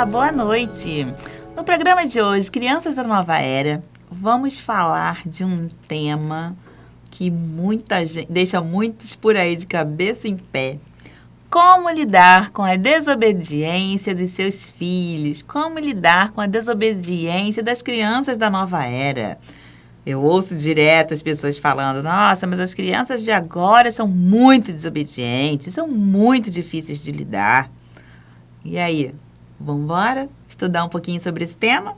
Olá, boa noite! No programa de hoje, Crianças da Nova Era, vamos falar de um tema que muita gente, deixa muitos por aí de cabeça em pé. Como lidar com a desobediência dos seus filhos? Como lidar com a desobediência das crianças da nova era? Eu ouço direto as pessoas falando, nossa, mas as crianças de agora são muito desobedientes, são muito difíceis de lidar. E aí, vamos embora estudar um pouquinho sobre esse tema?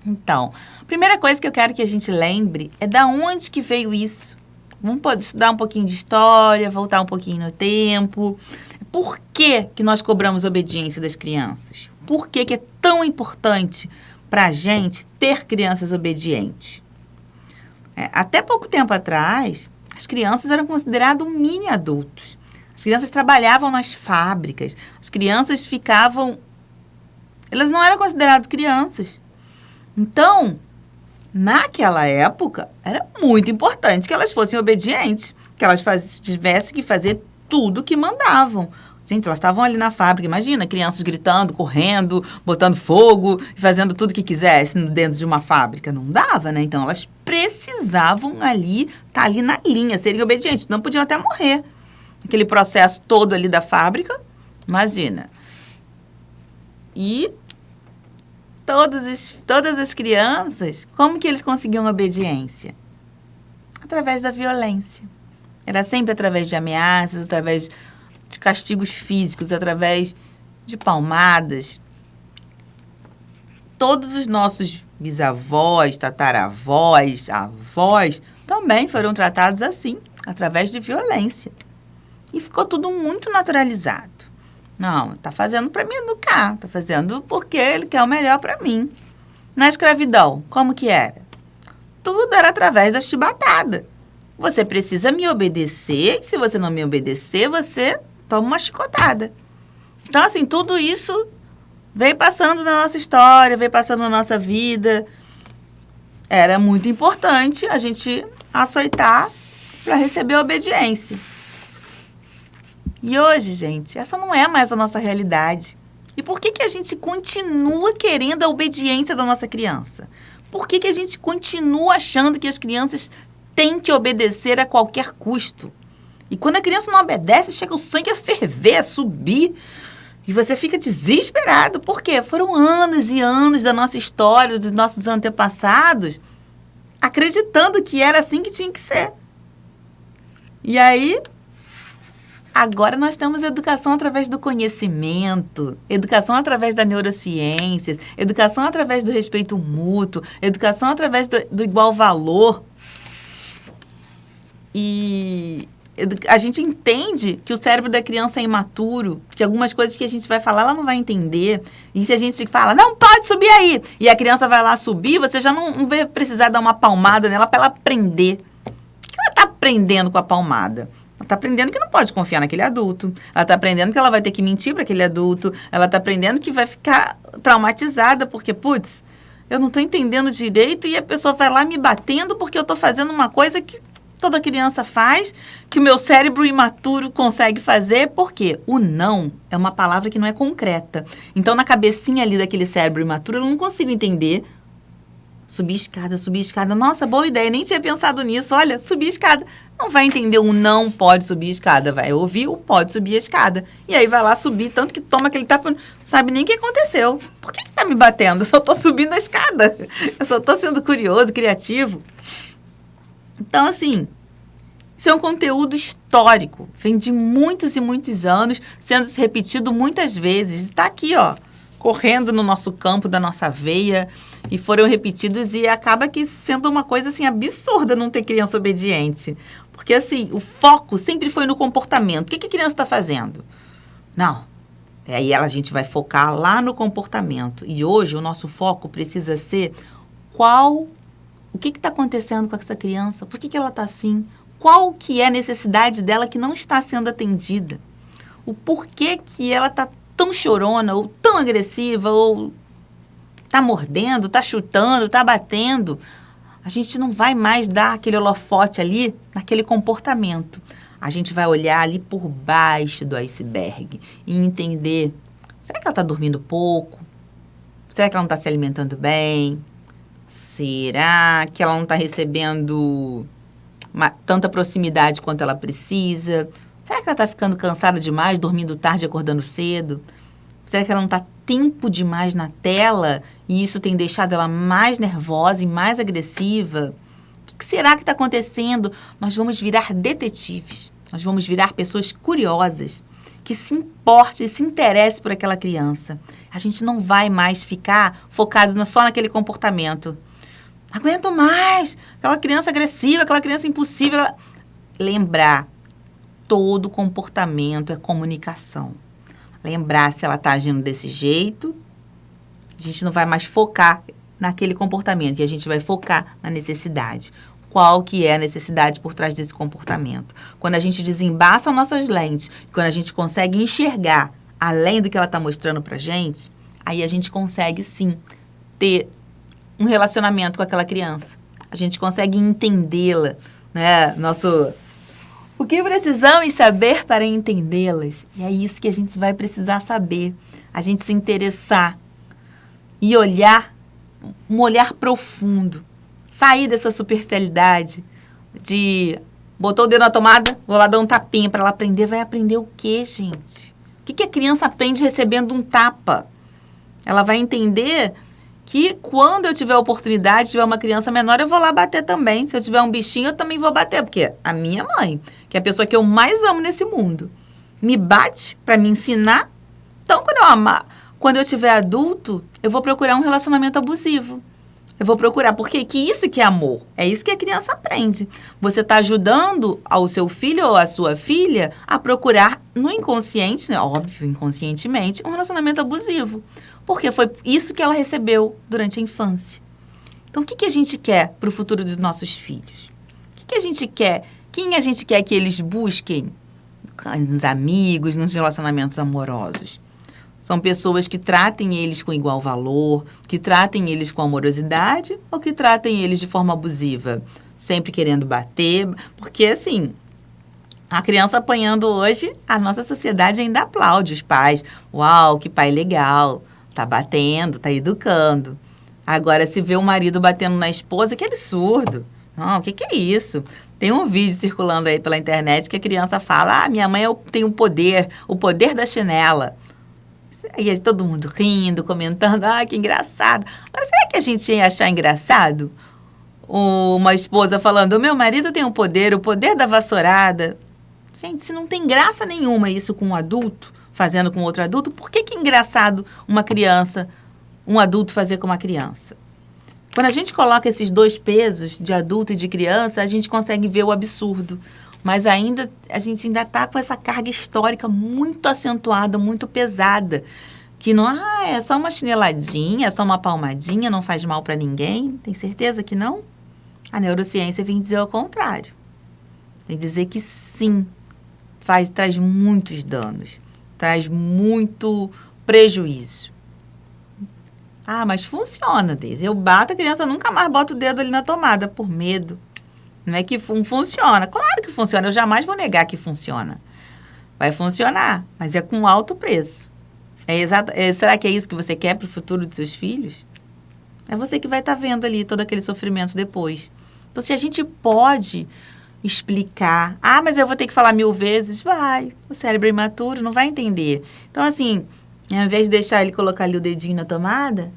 Então, a primeira coisa que eu quero que a gente lembre é da onde que veio isso. Vamos poder estudar um pouquinho de história, voltar um pouquinho no tempo. Por que nós cobramos obediência das crianças? Por que é tão importante para a gente ter crianças obedientes? Até pouco tempo atrás, as crianças eram consideradas mini adultos. As crianças trabalhavam nas fábricas. As crianças ficavam... Elas não eram consideradas crianças. Então, naquela época, era muito importante que elas fossem obedientes, que elas tivessem que fazer tudo o que mandavam. Gente, elas estavam ali na fábrica, imagina, crianças gritando, correndo, botando fogo, fazendo tudo o que quisessem dentro de uma fábrica. Não dava, né? Então, elas precisavam estar ali na linha, serem obedientes. Não podiam até morrer. Aquele processo todo ali da fábrica, imagina. E todas as crianças, como que eles conseguiam obediência? Através da violência. Era sempre através de ameaças, através de castigos físicos, através de palmadas. Todos os nossos bisavós, tataravós, avós, também foram tratados assim, através de violência. E ficou tudo muito naturalizado. Não, está fazendo para me educar, está fazendo porque ele quer o melhor para mim. Na escravidão, como que era? Tudo era através da chibatada. Você precisa me obedecer, e se você não me obedecer, você toma uma chicotada. Então, assim, tudo isso veio passando na nossa história, veio passando na nossa vida. Era muito importante a gente açoitar para receber a obediência. E hoje, gente, essa não é mais a nossa realidade. E por que a gente continua querendo a obediência da nossa criança? Por que a gente continua achando que as crianças têm que obedecer a qualquer custo? E quando a criança não obedece, chega o sangue a ferver, a subir. E você fica desesperado. Por quê? Foram anos e anos da nossa história, dos nossos antepassados, acreditando que era assim que tinha que ser. E aí... Agora nós temos educação através do conhecimento, educação através da neurociências, educação através do respeito mútuo, educação através do igual valor. E a gente entende que o cérebro da criança é imaturo, que algumas coisas que a gente vai falar, ela não vai entender. E se a gente fala, não pode subir aí, e a criança vai lá subir, você já não vai precisar dar uma palmada nela para ela aprender. O que ela está aprendendo com a palmada? Ela está aprendendo que não pode confiar naquele adulto. Ela está aprendendo que ela vai ter que mentir para aquele adulto. Ela está aprendendo que vai ficar traumatizada porque, putz, eu não estou entendendo direito e a pessoa vai lá me batendo porque eu estou fazendo uma coisa que toda criança faz, que o meu cérebro imaturo consegue fazer, porque o não é uma palavra que não é concreta. Então, na cabecinha ali daquele cérebro imaturo, eu não consigo entender. Subir escada. Nossa, boa ideia, nem tinha pensado nisso. Olha, subir escada. Não vai entender o não pode subir escada, vai ouvir o pode subir a escada. E aí vai lá subir, tanto que toma aquele tapa, não sabe nem o que aconteceu. Por que tá me batendo? Eu só tô subindo a escada. Eu só tô sendo curioso, criativo. Então, assim, isso é um conteúdo histórico. Vem de muitos e muitos anos, sendo repetido muitas vezes. Está aqui, ó, correndo no nosso campo, da nossa veia, e foram repetidos e acaba que sendo uma coisa, assim, absurda não ter criança obediente. Porque, assim, o foco sempre foi no comportamento. O que a criança está fazendo? Não. Aí a gente vai focar lá no comportamento. E hoje o nosso foco precisa ser o que está acontecendo com essa criança? Por que ela está assim? Qual que é a necessidade dela que não está sendo atendida? O porquê que ela está tão chorona, ou tão agressiva, ou está mordendo, está chutando, está batendo. A gente não vai mais dar aquele holofote ali naquele comportamento. A gente vai olhar ali por baixo do iceberg e entender Será que ela está dormindo pouco? Será que ela não está se alimentando bem? Será que ela não está recebendo tanta proximidade quanto ela precisa? Será que ela está ficando cansada demais, dormindo tarde e acordando cedo? Será que ela não está tempo demais na tela e isso tem deixado ela mais nervosa e mais agressiva? O que será que está acontecendo? Nós vamos virar detetives. Nós vamos virar pessoas curiosas, que se importe e se interesse por aquela criança. A gente não vai mais ficar focado só naquele comportamento. Não aguento mais, aquela criança agressiva, aquela criança impulsiva. Lembrar, todo comportamento é comunicação. Lembrar se ela está agindo desse jeito, a gente não vai mais focar naquele comportamento e a gente vai focar na necessidade. Qual que é a necessidade por trás desse comportamento? Quando a gente desembaça nossas lentes, quando a gente consegue enxergar além do que ela está mostrando para a gente, aí a gente consegue, sim, ter um relacionamento com aquela criança. A gente consegue entendê-la, né? O que precisamos saber para entendê-las? E é isso que a gente vai precisar saber. A gente se interessar e olhar, um olhar profundo. Sair dessa superficialidade de botou o dedo na tomada, vou lá dar um tapinha para ela aprender. Vai aprender o quê, gente? O que a criança aprende recebendo um tapa? Ela vai entender que quando eu tiver a oportunidade, tiver uma criança menor, eu vou lá bater também. Se eu tiver um bichinho, eu também vou bater. Porque a minha mãe, que é a pessoa que eu mais amo nesse mundo, me bate para me ensinar. Então, quando eu tiver adulto, eu vou procurar um relacionamento abusivo. Eu vou procurar, porque isso que é amor. É isso que a criança aprende. Você está ajudando ao seu filho ou à sua filha a procurar no inconsciente, né? Óbvio, inconscientemente, um relacionamento abusivo. Porque foi isso que ela recebeu durante a infância. Então, o que a gente quer para o futuro dos nossos filhos? O que a gente quer? Quem a gente quer que eles busquem nos amigos, nos relacionamentos amorosos? São pessoas que tratem eles com igual valor, que tratem eles com amorosidade ou que tratem eles de forma abusiva, sempre querendo bater. Porque, assim, a criança apanhando hoje, a nossa sociedade ainda aplaude os pais. Uau, que pai legal, tá batendo, tá educando. Agora, se vê o marido batendo na esposa, que absurdo. Não, o que é isso? Tem um vídeo circulando aí pela internet que a criança fala, minha mãe tem o poder da chinela. E aí todo mundo rindo, comentando, que engraçado. Agora, será que a gente ia achar engraçado uma esposa falando, o meu marido tem o poder da vassourada? Gente, se não tem graça nenhuma isso com um adulto, fazendo com outro adulto, por que é engraçado um adulto fazer com uma criança? Quando a gente coloca esses dois pesos, de adulto e de criança, a gente consegue ver o absurdo. Mas a gente ainda está com essa carga histórica muito acentuada, muito pesada. Que não, é só uma chineladinha, é só uma palmadinha, não faz mal para ninguém. Tem certeza que não? A neurociência vem dizer o contrário. Vem dizer que sim, traz muitos danos, traz muito prejuízo. Mas funciona, Deise. Eu bato, a criança nunca mais bota o dedo ali na tomada, por medo. Não é que funciona. Claro que funciona. Eu jamais vou negar que funciona. Vai funcionar, mas é com alto preço. Será que é isso que você quer para o futuro dos seus filhos? É você que vai estar vendo ali todo aquele sofrimento depois. Então, se a gente pode explicar... mas eu vou ter que falar 1000 vezes. Vai. O cérebro é imaturo, não vai entender. Então, assim, ao invés de deixar ele colocar ali o dedinho na tomada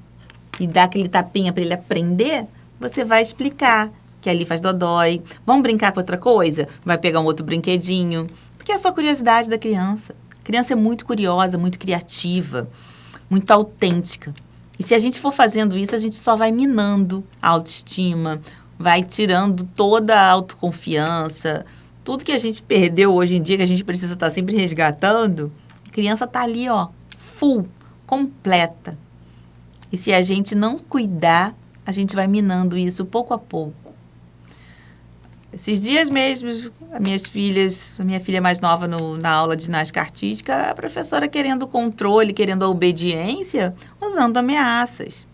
e dar aquele tapinha para ele aprender, você vai explicar que ali faz dodói. Vamos brincar com outra coisa? Vai pegar um outro brinquedinho. Porque é só curiosidade da criança. A criança é muito curiosa, muito criativa, muito autêntica. E se a gente for fazendo isso, a gente só vai minando a autoestima, vai tirando toda a autoconfiança. Tudo que a gente perdeu hoje em dia, que a gente precisa estar sempre resgatando, a criança está ali, full, completa. E se a gente não cuidar, a gente vai minando isso pouco a pouco. Esses dias mesmo, a minha filha mais nova na aula de ginástica artística, a professora querendo controle, querendo a obediência, usando ameaças.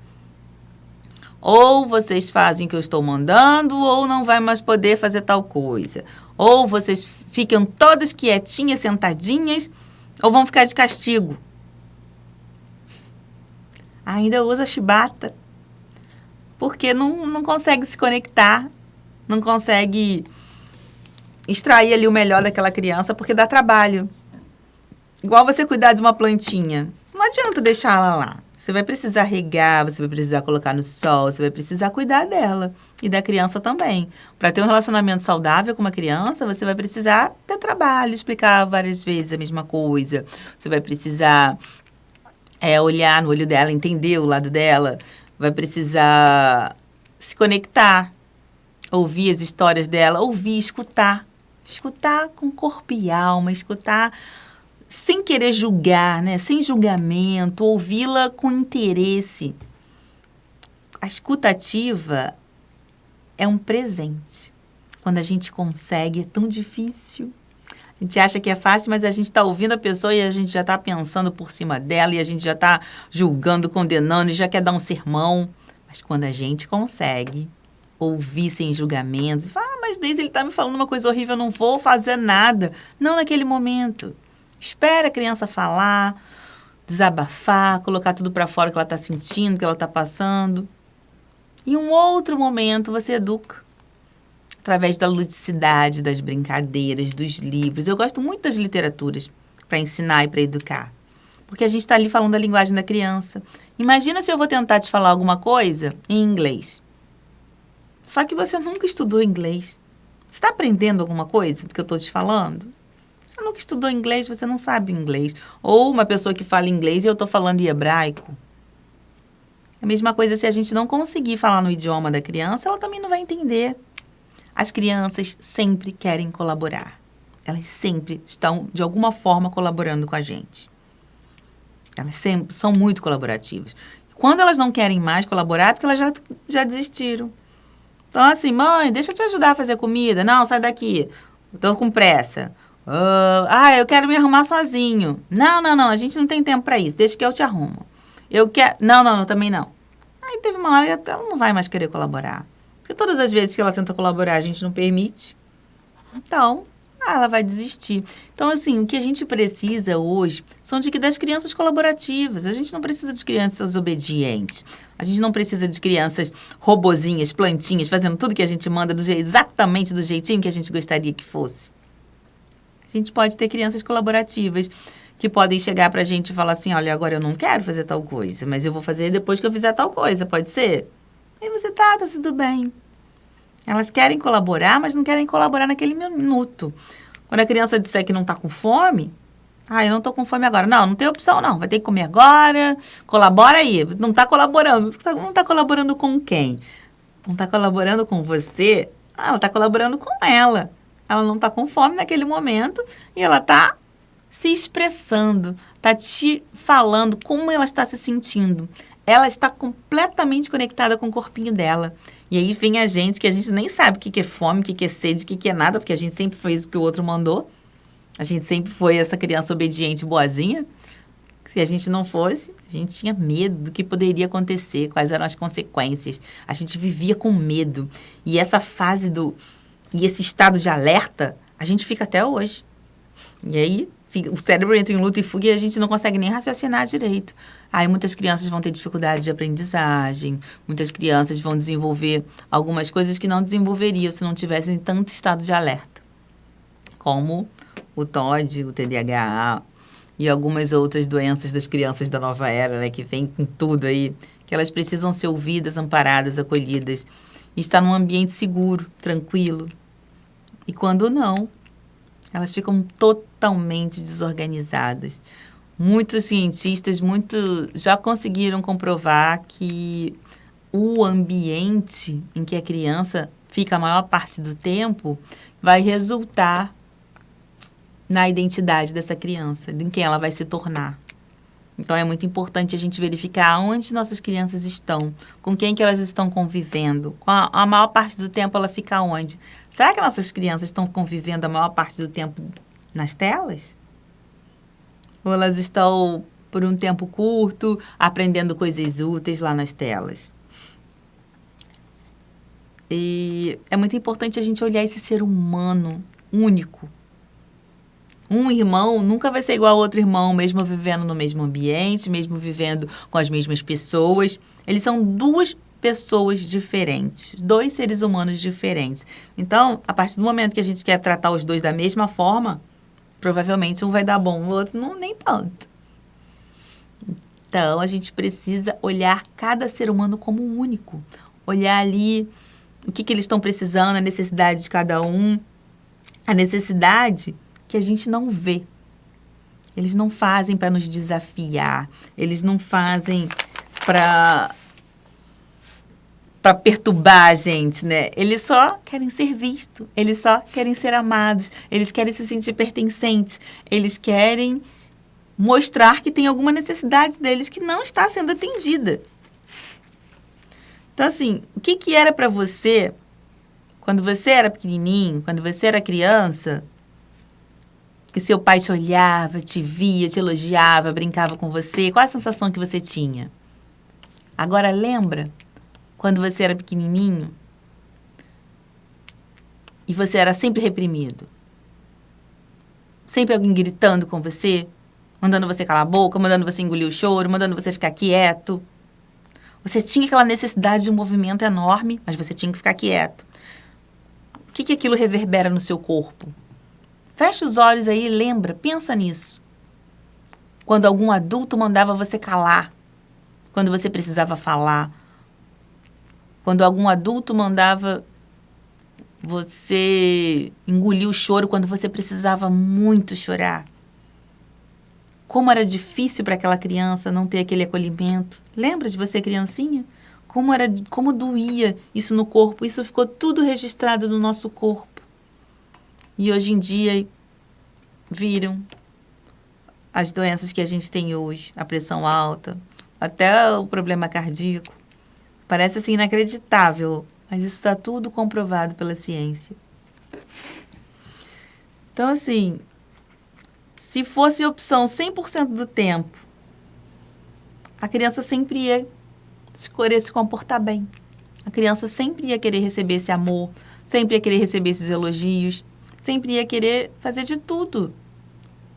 Ou vocês fazem o que eu estou mandando, ou não vai mais poder fazer tal coisa. Ou vocês ficam todas quietinhas, sentadinhas, ou vão ficar de castigo. ainda usa chibata, porque não consegue se conectar, não consegue extrair ali o melhor daquela criança, porque dá trabalho. Igual você cuidar de uma plantinha. Não adianta deixar ela lá. Você vai precisar regar, você vai precisar colocar no sol, você vai precisar cuidar dela e da criança também. Para ter um relacionamento saudável com uma criança, você vai precisar ter trabalho, explicar várias vezes a mesma coisa. Você vai precisar olhar no olho dela, entender o lado dela. Vai precisar se conectar, ouvir as histórias dela, ouvir, escutar. Escutar com corpo e alma, escutar sem querer julgar, né? Sem julgamento, ouvi-la com interesse. A escuta ativa é um presente. Quando a gente consegue, é tão difícil. A gente acha que é fácil, mas a gente está ouvindo a pessoa e a gente já está pensando por cima dela e a gente já está julgando, condenando e já quer dar um sermão. Mas quando a gente consegue ouvir sem julgamentos, fala, mas Deise, ele está me falando uma coisa horrível, eu não vou fazer nada. Não naquele momento. Espera a criança falar, desabafar, colocar tudo para fora que ela está sentindo, que ela está passando. Em um outro momento, você educa. Através da ludicidade, das brincadeiras, dos livros. Eu gosto muito das literaturas para ensinar e para educar. Porque a gente está ali falando a linguagem da criança. Imagina se eu vou tentar te falar alguma coisa em inglês. Só que você nunca estudou inglês. Você está aprendendo alguma coisa do que eu estou te falando? Você nunca estudou inglês, você não sabe inglês. Ou uma pessoa que fala inglês e eu estou falando em hebraico. A mesma coisa se a gente não conseguir falar no idioma da criança, ela também não vai entender. As crianças sempre querem colaborar. Elas sempre estão, de alguma forma, colaborando com a gente. Elas sempre são muito colaborativas. Quando elas não querem mais colaborar, é porque elas já desistiram. Então, assim, mãe, deixa eu te ajudar a fazer comida. Não, sai daqui. Estou com pressa. Eu quero me arrumar sozinho. Não, a gente não tem tempo para isso. Deixa que eu te arrumo. Eu quero... Não, também não. Aí teve uma hora que ela não vai mais querer colaborar. Porque todas as vezes que ela tenta colaborar, a gente não permite. Então, ela vai desistir. Então, assim, o que a gente precisa hoje são das crianças colaborativas. A gente não precisa de crianças obedientes. A gente não precisa de crianças robozinhas, plantinhas, fazendo tudo que a gente manda exatamente do jeitinho que a gente gostaria que fosse. A gente pode ter crianças colaborativas que podem chegar pra gente e falar assim, olha, agora eu não quero fazer tal coisa, mas eu vou fazer depois que eu fizer tal coisa, pode ser? Aí você, tá tudo bem. Elas querem colaborar, mas não querem colaborar naquele minuto. Quando a criança disser que não tá com fome, eu não tô com fome agora. Não tem opção não, vai ter que comer agora, colabora aí. Não tá colaborando. Não tá colaborando com quem? Não tá colaborando com você? Ela tá colaborando com ela. Ela não tá com fome naquele momento e ela tá se expressando, tá te falando como ela está se sentindo. Ela está completamente conectada com o corpinho dela. E aí vem a gente, que a gente nem sabe o que é fome, o que é sede, o que é nada, porque a gente sempre fez o que o outro mandou. A gente sempre foi essa criança obediente, boazinha. Se a gente não fosse, a gente tinha medo do que poderia acontecer, quais eram as consequências. A gente vivia com medo. E essa fase e esse estado de alerta, a gente fica até hoje. E aí, o cérebro entra em luta e fuga e a gente não consegue nem raciocinar direito. Aí muitas crianças vão ter dificuldade de aprendizagem, muitas crianças vão desenvolver algumas coisas que não desenvolveriam se não tivessem tanto estado de alerta, como o TOD, o TDAH e algumas outras doenças das crianças da nova era, né, que vem com tudo aí, que elas precisam ser ouvidas, amparadas, acolhidas e estar num ambiente seguro, tranquilo. E quando não, elas ficam totalmente desorganizadas. Muitos cientistas já conseguiram comprovar que o ambiente em que a criança fica a maior parte do tempo vai resultar na identidade dessa criança, em quem ela vai se tornar. Então, é muito importante a gente verificar onde nossas crianças estão, com quem que elas estão convivendo. A maior parte do tempo ela fica onde? Será que nossas crianças estão convivendo a maior parte do tempo nas telas? Ou elas estão, por um tempo curto, aprendendo coisas úteis lá nas telas? E é muito importante a gente olhar esse ser humano único Um irmão nunca vai ser igual ao outro irmão, mesmo vivendo no mesmo ambiente, mesmo vivendo com as mesmas pessoas. Eles são duas pessoas diferentes, dois seres humanos diferentes. Então, a partir do momento que a gente quer tratar os dois da mesma forma, provavelmente um vai dar bom, o outro não, nem tanto. Então, a gente precisa olhar cada ser humano como único. Olhar ali o que eles estão precisando, a necessidade de cada um. A necessidade que a gente não vê. Eles não fazem para nos desafiar. Eles não fazem para perturbar a gente, né? Eles só querem ser vistos. Eles só querem ser amados. Eles querem se sentir pertencentes. Eles querem mostrar que tem alguma necessidade deles que não está sendo atendida. Então, assim, o que era para você, quando você era pequenininho, quando você era criança, e seu pai te olhava, te via, te elogiava, brincava com você, qual a sensação que você tinha? Agora, lembra quando você era pequenininho e você era sempre reprimido? Sempre alguém gritando com você, mandando você calar a boca, mandando você engolir o choro, mandando você ficar quieto. Você tinha aquela necessidade de um movimento enorme, mas você tinha que ficar quieto. O que aquilo reverbera no seu corpo? Fecha os olhos aí e lembra, pensa nisso. Quando algum adulto mandava você calar, quando você precisava falar, quando algum adulto mandava você engolir o choro quando você precisava muito chorar. Como era difícil para aquela criança não ter aquele acolhimento. Lembra de você, criancinha? Como doía isso no corpo. Isso ficou tudo registrado no nosso corpo. E hoje em dia, viram as doenças que a gente tem hoje. A pressão alta, até o problema cardíaco. Parece assim inacreditável, mas isso está tudo comprovado pela ciência. Então, assim, se fosse opção 100% do tempo, a criança sempre ia escolher se comportar bem. A criança sempre ia querer receber esse amor, sempre ia querer receber esses elogios, sempre ia querer fazer de tudo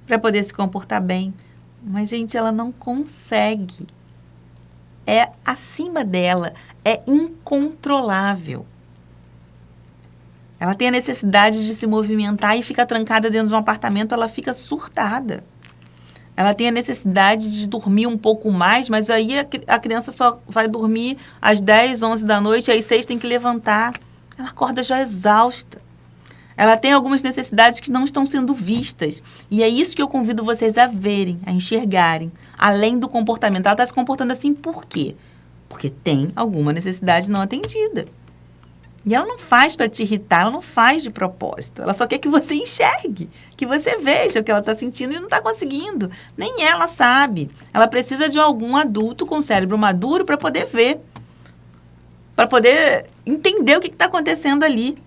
para poder se comportar bem. Mas, gente, ela não consegue. É acima dela, é incontrolável. Ela tem a necessidade de se movimentar e fica trancada dentro de um apartamento, ela fica surtada. Ela tem a necessidade de dormir um pouco mais, mas aí a criança só vai dormir às 10, 11 da noite, às 6 tem que levantar. Ela acorda já exausta. Ela tem algumas necessidades que não estão sendo vistas. E é isso que eu convido vocês a verem, a enxergarem. Além do comportamento. Ela está se comportando assim por quê? Porque tem alguma necessidade não atendida. E ela não faz para te irritar, ela não faz de propósito. Ela só quer que você enxergue, que você veja o que ela está sentindo e não está conseguindo. Nem ela sabe. Ela precisa de algum adulto com cérebro maduro para poder ver. Para poder entender o que está acontecendo ali.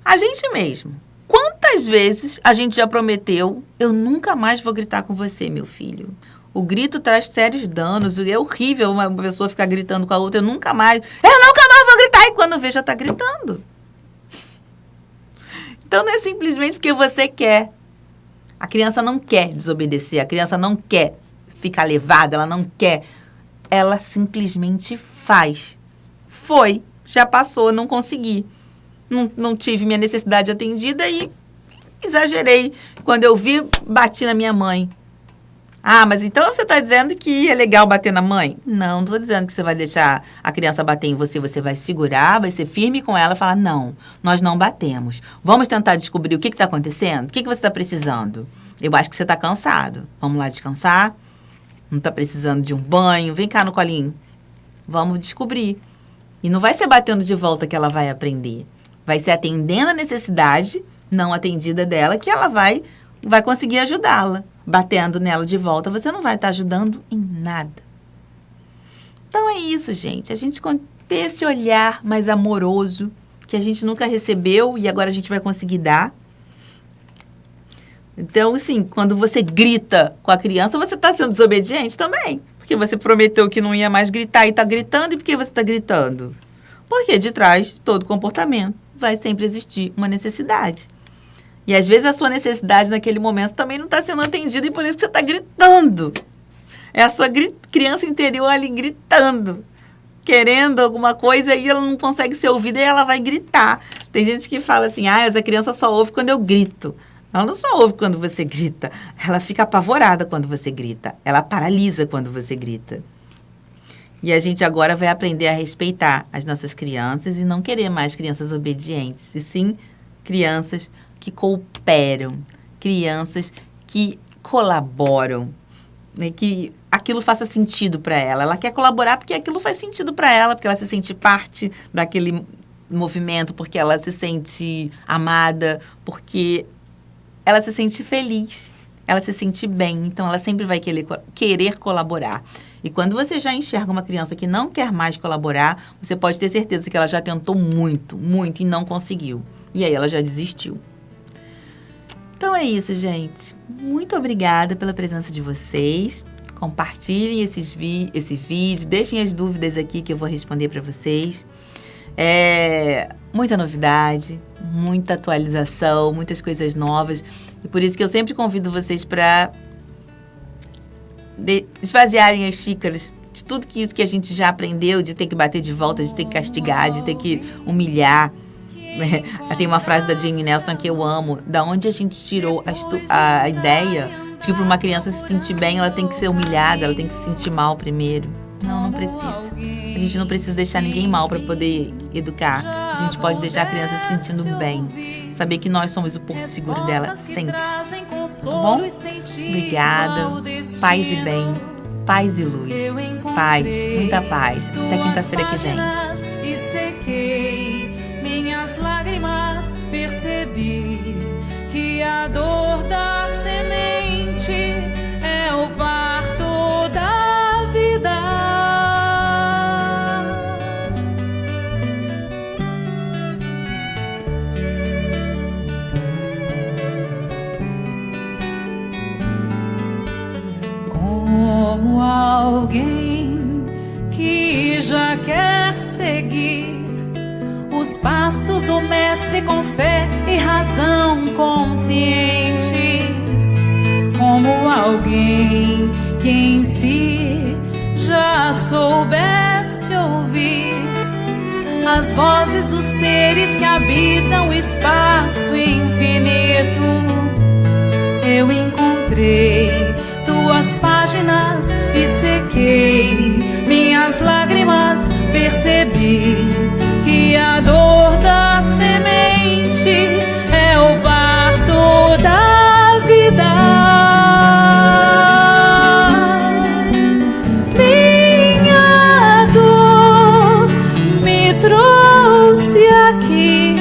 A gente mesmo. Quantas vezes a gente já prometeu, eu nunca mais vou gritar com você, meu filho. O grito traz sérios danos. É horrível uma pessoa ficar gritando com a outra. Eu nunca mais vou gritar. E quando vê, já está gritando. Então, não é simplesmente porque você quer. A criança não quer desobedecer. A criança não quer ficar levada. Ela não quer. Ela simplesmente faz. Foi. Já passou. Não consegui. Não tive minha necessidade atendida e exagerei. Quando eu vi, bati na minha mãe. Ah, mas então você está dizendo que é legal bater na mãe? Não estou dizendo que você vai deixar a criança bater em você. Você vai segurar, vai ser firme com ela e falar, não, nós não batemos. Vamos tentar descobrir o que está acontecendo? O que você está precisando? Eu acho que você está cansado. Vamos lá descansar? Não está precisando de um banho? Vem cá no colinho. Vamos descobrir. E não vai ser batendo de volta que ela vai aprender. Vai ser atendendo a necessidade não atendida dela que ela vai conseguir ajudá-la. Batendo nela de volta, você não vai estar ajudando em nada. Então, é isso, gente. A gente ter esse olhar mais amoroso que a gente nunca recebeu e agora a gente vai conseguir dar. Então, assim, quando você grita com a criança, você está sendo desobediente também. Porque você prometeu que não ia mais gritar e está gritando. E por que você está gritando? Porque de trás de todo comportamento vai sempre existir uma necessidade. E às vezes a sua necessidade naquele momento também não está sendo atendida e por isso que você está gritando. É a sua criança interior ali gritando, querendo alguma coisa e ela não consegue ser ouvida e ela vai gritar. Tem gente que fala assim, essa criança só ouve quando eu grito. Ela não só ouve quando você grita, ela fica apavorada quando você grita. Ela paralisa quando você grita. E a gente agora vai aprender a respeitar as nossas crianças e não querer mais crianças obedientes, e sim crianças que cooperam, crianças que colaboram, né, que aquilo faça sentido para ela. Ela quer colaborar porque aquilo faz sentido para ela, porque ela se sente parte daquele movimento, porque ela se sente amada, porque ela se sente feliz, ela se sente bem. Então, ela sempre vai querer colaborar. E quando você já enxerga uma criança que não quer mais colaborar, você pode ter certeza que ela já tentou muito, muito e não conseguiu. E aí ela já desistiu. Então é isso, gente. Muito obrigada pela presença de vocês. Compartilhem esse vídeo, deixem as dúvidas aqui que eu vou responder para vocês. Muita novidade, muita atualização, muitas coisas novas. E por isso que eu sempre convido vocês para esvaziarem as xícaras de tudo isso que a gente já aprendeu, de ter que bater de volta, de ter que castigar, de ter que humilhar. Tem uma frase da Jane Nelson que eu amo, da onde a gente tirou a ideia de que para uma criança se sentir bem, ela tem que ser humilhada, ela tem que se sentir mal primeiro. Não precisa. A gente não precisa deixar ninguém mal para poder educar. A gente pode deixar a criança se sentindo bem. Saber que nós somos o porto seguro dela sempre. Tá bom? Obrigada. Paz e bem. Paz e luz. Paz. Muita paz. Até quinta-feira que vem. Minhas lágrimas, percebi que a dor da semente é o parto da vida. Como alguém que já quer seguir os passos do mestre com fé e razão conscientes, como alguém que em si já soubesse ouvir as vozes dos seres que habitam o espaço infinito. Eu encontrei tuas páginas e sequei minhas lágrimas, percebi que a dor da semente é o parto da vida. Minha dor me trouxe aqui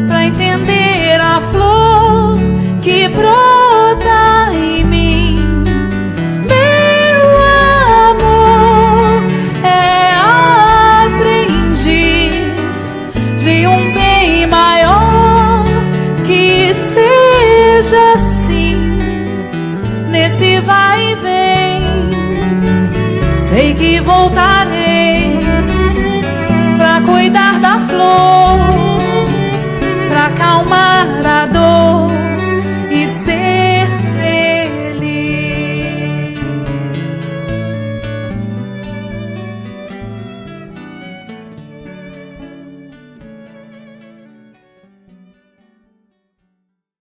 pra entender a flor que brota em mim. Meu amor é de um bem maior, que seja assim, nesse vai e vem. Sei que voltarei pra cuidar da flor.